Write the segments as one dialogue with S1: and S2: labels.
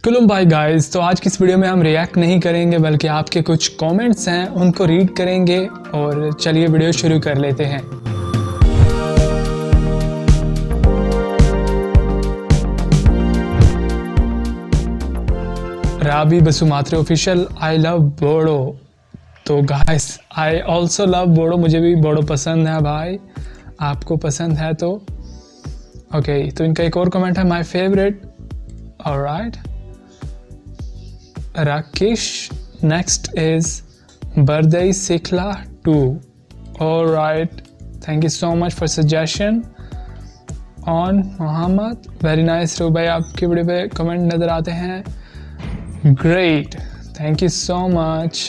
S1: कुलुम भाई गाइस, तो आज की इस वीडियो में हम रिएक्ट नहीं करेंगे बल्कि आपके कुछ कमेंट्स हैं उनको रीड करेंगे। और चलिए वीडियो शुरू कर लेते हैं। राबी बसुमात्रे ऑफिशियल, आई लव बोडो। तो guys, I also love Bodo, मुझे भी बोडो पसंद है भाई, आपको पसंद है तो ओके। तो इनका एक और कमेंट है, my favourite. Alright Rakesh, next is Barday Sikla 2. Alright, thank you so much for suggestion on Muhammad. Very nice रो भाई, आपकी वीडियो पे कमेंट नज़र आते हैं। Great, thank you so much.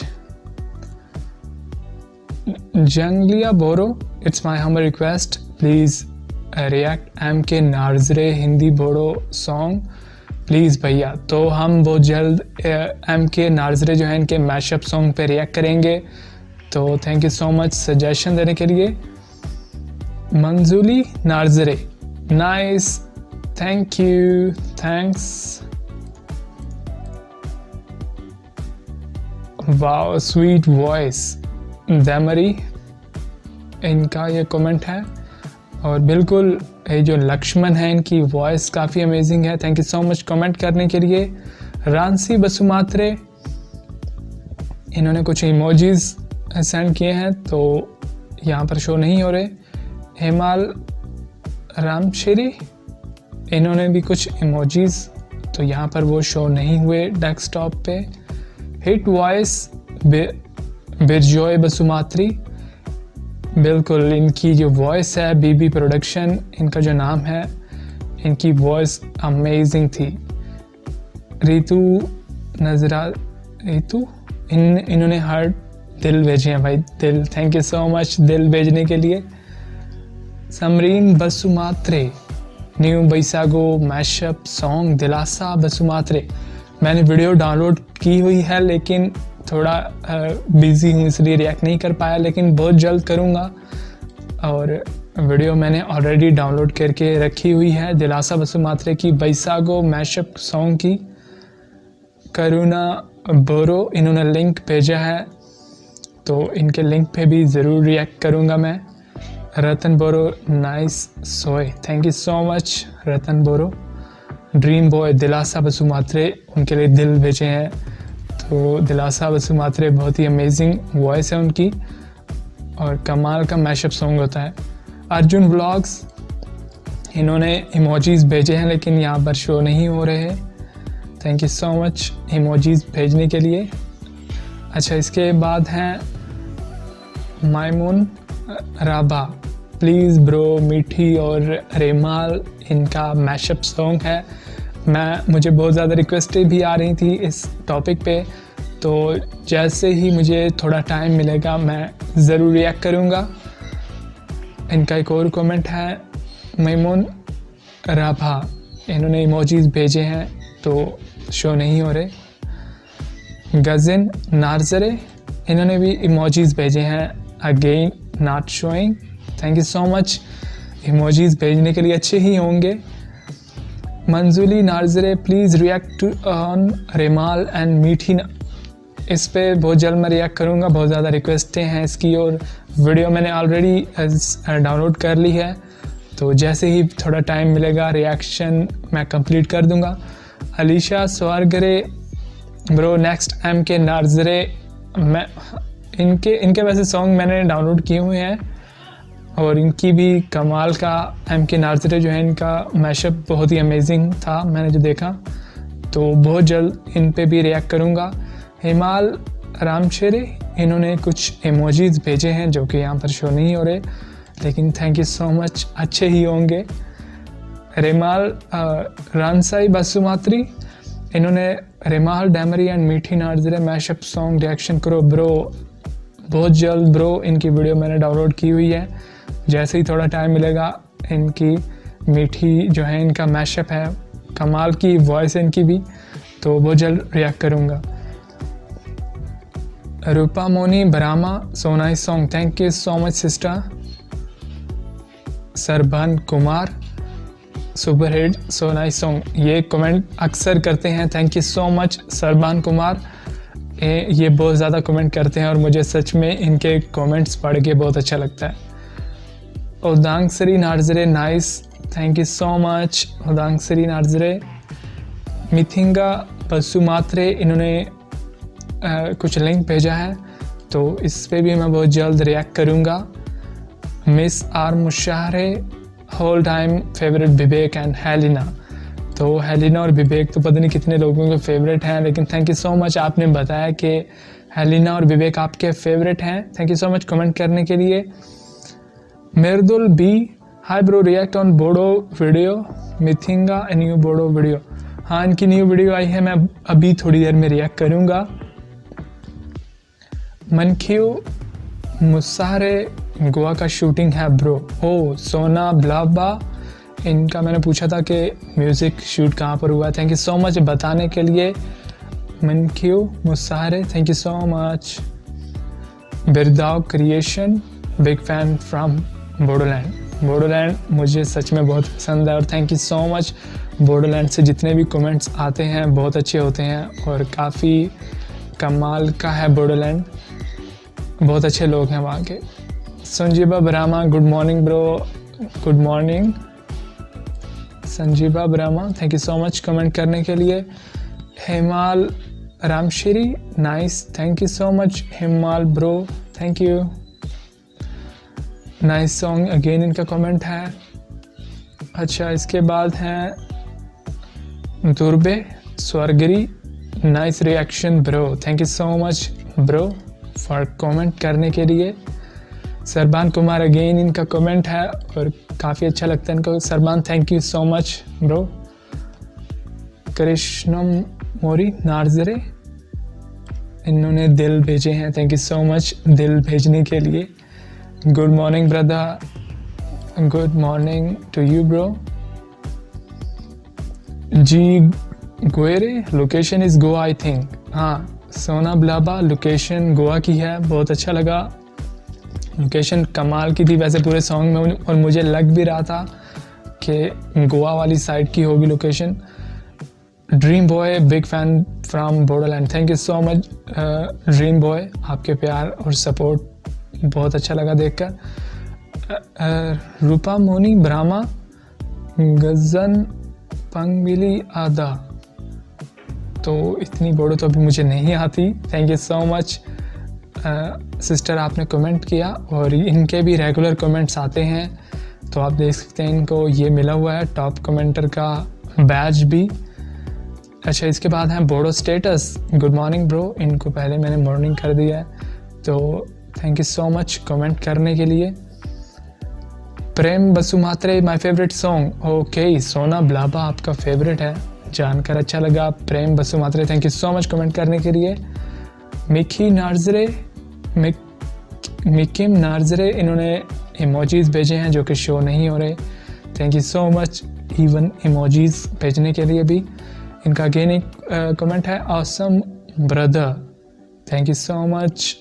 S1: Janglia Boro, it's my humble request, please react MK Narzary Hindi Bodo song please भैया। तो हम बहुत जल्द MK नार्जरे जो है इनके मैशअप सॉन्ग पे रिएक्ट करेंगे। तो thank you so much suggestion देने के लिए। Manjuli Narzary, nice, thank you, thanks. Wow, sweet voice Daimary, इनका ये कमेंट है। और बिल्कुल ये जो लक्ष्मण है इनकी वॉइस काफ़ी अमेजिंग है। Thank you so much comment करने के लिए। रांसी बसुमात्रे, इन्होंने कुछ इमोजीज सेंड किए हैं तो यहाँ पर शो नहीं हो रहे। हेमाल रामशेरी, इन्होंने भी कुछ इमोजीज, तो यहाँ पर वो शो नहीं हुए डेस्कटॉप पे। हिट वॉइस बिरजॉय बसुमात्री, बिल्कुल इनकी जो वॉइस है बीबी प्रोडक्शन इनका जो नाम है, इनकी वॉइस अमेजिंग थी। रितु नजरा, रितु इन्होंने हार्ट दिल भेजे हैं भाई, दिल, थैंक यू सो मच दिल भेजने के लिए। समरीन बसुमात्रे, न्यू बैसागो मैशअप सॉन्ग दिलासा बसुमात्रे। मैंने वीडियो डाउनलोड की हुई है लेकिन थोड़ा बिजी हूँ इसलिए रिएक्ट नहीं कर पाया, लेकिन बहुत जल्द करूँगा। और वीडियो मैंने ऑलरेडी डाउनलोड करके रखी हुई है दिलासा बसुमात्रे की बैसागो मैशअप सॉन्ग की। करुणा बोरो, इन्होंने लिंक भेजा है तो इनके लिंक पे भी ज़रूर रिएक्ट करूँगा मैं। रतन बोरो, नाइस सोए, thank you so much Ratan Boro. Dream boy Dilasa Basumatary, उनके लिए दिल भेजे हैं। तो दिलासा बसुमात्रे बहुत ही अमेजिंग वॉइस है उनकी और कमाल का मैशअप सॉन्ग होता है। अर्जुन व्लॉग्स, इन्होंने इमोजीज भेजे हैं लेकिन यहाँ पर शो नहीं हो रहे हैं। Thank you so much emojis भेजने के लिए। अच्छा, इसके बाद हैं मायमून राबा, प्लीज़ ब्रो मीठी और रेमाल, इनका मैशअप सॉन्ग है। मुझे बहुत ज़्यादा रिक्वेस्टें भी आ रही थी इस टॉपिक पे, तो जैसे ही मुझे थोड़ा टाइम मिलेगा मैं ज़रूर रिएक्ट करूँगा। इनका एक और कमेंट है, मैमून राभा, इन्होंने इमोजीज भेजे हैं तो शो नहीं हो रहे। गज़न नार्जरे, इन्होंने भी इमोजीज भेजे हैं, again not showing, thank you so much emojis भेजने के लिए, अच्छे ही होंगे। Manjuli Narzary, please react on Remal and Mithi. इस पे बहुत जल्द मैं रिएक्ट करूँगा, बहुत ज़्यादा रिक्वेस्टें हैं इसकी और वीडियो मैंने ऑलरेडी डाउनलोड कर ली है, तो जैसे ही थोड़ा टाइम मिलेगा रिएक्शन मैं कंप्लीट कर दूँगा। अलीशा स्वारगरे, ब्रो नेक्स्ट MK नार्जरे, मैं इनके वैसे सॉन्ग मैंने डाउनलोड किए हुए हैं और इनकी भी कमाल का MK नार्जरे जो है इनका मैशअप बहुत ही अमेजिंग था मैंने जो देखा, तो बहुत जल्द इन पे भी रिएक्ट करूँगा। हिमाल रामशेरे, इन्होंने कुछ इमोजीज भेजे हैं जो कि यहाँ पर शो नहीं हो रहे, लेकिन थैंक यू सो मच, अच्छे ही होंगे। रेमाल रानसाई बसुमात्री, इन्होंने रेमाल डैमरी एंड मीठी नार्जरे मैशअप सॉन्ग रिएक्शन करो ब्रो, बहुत जल्द ब्रो, इनकी वीडियो मैंने डाउनलोड की हुई है, जैसे ही थोड़ा टाइम मिलेगा इनकी मीठी जो है इनका मैशअप है, कमाल की वॉइस है इनकी भी, तो बहुत जल्द रिएक्ट करूँगा। Rupa Moni Brahma, so nice song, thank you so much sister. Sarban Kumar, super hit, so nice song. ये कमेंट अक्सर करते हैं, thank you so much Sarban Kumar. ये बहुत ज़्यादा कमेंट करते हैं और मुझे सच में इनके कमेंट्स पढ़ के बहुत अच्छा लगता है। Udangsri Narzary nice, thank you so much Udangsri Narzary. Mithinga Basumatary, इन्होंने कुछ लिंक भेजा है तो इस पे भी मैं बहुत जल्द रिएक्ट करूँगा। Miss R Mushahary, whole time favourite Vivek and Helina. तो हेलिना और विवेक तो पता नहीं कितने लोगों के फेवरेट हैं, लेकिन थैंक यू सो मच आपने बताया कि हेलिना और विवेक आपके फेवरेट हैं। Thank you so much comment करने के लिए। Mridul B, hi bro, react on Bodo video Mithinga a new Bodo video. हाँ, इनकी न्यू वीडियो आई है, मैं अभी थोड़ी देर में रिएक्ट करूँगा। मनख्यू मुसारे, गोवा का शूटिंग है ब्रो। ओ सोना ब्लाबा, इनका मैंने पूछा था कि म्यूज़िक शूट कहाँ पर हुआ है। थैंक यू सो मच बताने के लिए। Mankhyu Musare, thank you so much. Birdao creation, big fan from Bodoland. Bodoland मुझे सच में बहुत पसंद है और thank you so much. Bodoland से जितने भी कमेंट्स आते हैं बहुत अच्छे होते हैं और काफ़ी कमाल का है बोडोलैंड, बहुत अच्छे लोग हैं वहाँ के। Sanjiba Brahma, good morning bro, good morning Sanjiba Brahma, thank you so much comment करने के लिए। Hemal Ramshri, nice, thank you so much Hemal bro, thank you. Nice song again इनका कमेंट है। अच्छा, इसके बाद हैं Durbe Swargiary, nice reaction bro, thank you so much bro for comment करने के लिए। सरबान कुमार अगेन इनका कमेंट है और काफ़ी अच्छा लगता है इनको। सरबान, thank you so much bro. Krishnam Mori Narzary, इन्होंने दिल भेजे हैं, थैंक यू सो मच दिल भेजने के लिए। Good morning brother, good morning to you bro. G Goyary, location is Goa I think. हाँ, सोना ब्लाबा लोकेशन गोवा की है, बहुत अच्छा लगा। लोकेशन कमाल की थी वैसे पूरे सॉन्ग में और मुझे लग भी रहा था कि गोवा वाली साइड की होगी location. Dream boy, big fan from Bodoland, thank you so much dream boy, आपके प्यार और सपोर्ट बहुत अच्छा लगा देखकर। रूपा मोनी ब्राह्मा, गजन पंगबिली आदा, तो इतनी बोडो तो अभी मुझे नहीं आती। Thank you so much sister, आपने कमेंट किया और इनके भी रेगुलर कमेंट्स आते हैं तो आप देख सकते हैं इनको ये मिला हुआ है टॉप कमेंटर का बैज भी। अच्छा, इसके बाद हैं Bodo status, good morning bro, इनको पहले मैंने मॉर्निंग कर दिया है तो thank you so much comment करने के लिए। Prem Basumatary, my favourite song, okay Sona Blaba आपका फेवरेट है, जानकर अच्छा लगा। Prem Basumatary, thank you so much comment करने के लिए। मिकी नार्जरे, मिकिम नार्जरे, इन्होंने इमोजीज भेजे हैं जो कि शो नहीं हो रहे, thank you so much even emojis भेजने के लिए भी। इनका अगेन एक कमेंट है, awesome brother, thank you so much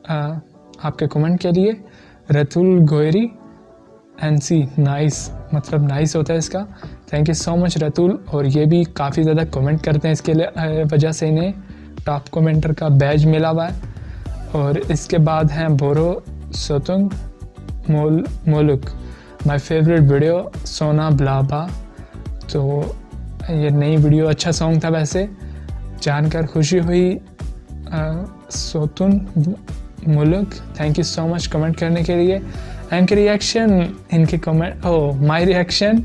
S1: आपके कमेंट के लिए। रतुल गोयरी, एनसी, नाइस, मतलब नाइस होता है इसका, thank you so much Ratul. और ये भी काफ़ी ज़्यादा कमेंट करते हैं, इसके लिए वजह से इन्हें टॉप कमेंटर का बैज मिला हुआ है। और इसके बाद हैं बोरो सोतुंग मोलुक, माय फेवरेट वीडियो सोना ब्लाबा, तो ये नई वीडियो, अच्छा सॉन्ग था वैसे, जानकर खुशी हुई। सोतुन मुलुक, thank you so much comment करने के लिए। इनके रिएक्शन, इनके कमेंट, माय रिएक्शन,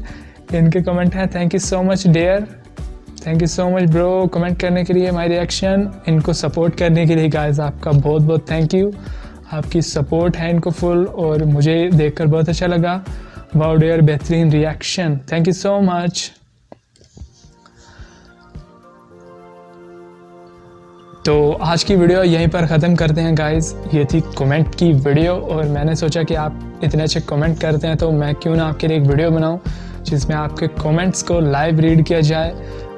S1: इनके कमेंट है, thank you so much dear, thank you so much bro comment करने के लिए। माय रिएक्शन, इनको सपोर्ट करने के लिए गाइस आपका बहुत बहुत थैंक यू, आपकी सपोर्ट है इनको फुल और मुझे देखकर बहुत अच्छा लगा। वाओ डियर, बेहतरीन reaction, thank you so much. तो आज की वीडियो यहीं पर ख़त्म करते हैं गाइस, ये थी कमेंट की वीडियो और मैंने सोचा कि आप इतने अच्छे कमेंट करते हैं तो मैं क्यों ना आपके लिए एक वीडियो बनाऊं जिसमें आपके कमेंट्स को लाइव रीड किया जाए।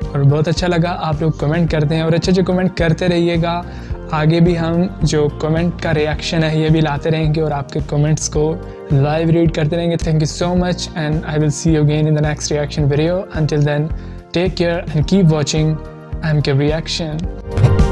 S1: और बहुत अच्छा लगा, आप लोग कमेंट करते हैं और अच्छे अच्छे कमेंट करते रहिएगा। आगे भी हम जो कमेंट का रिएक्शन है ये भी लाते रहेंगे और आपके कमेंट्स को लाइव रीड करते रहेंगे. Thank you so much and I will see you again in the next reaction video. Until then take care and keep watching MK Reaction.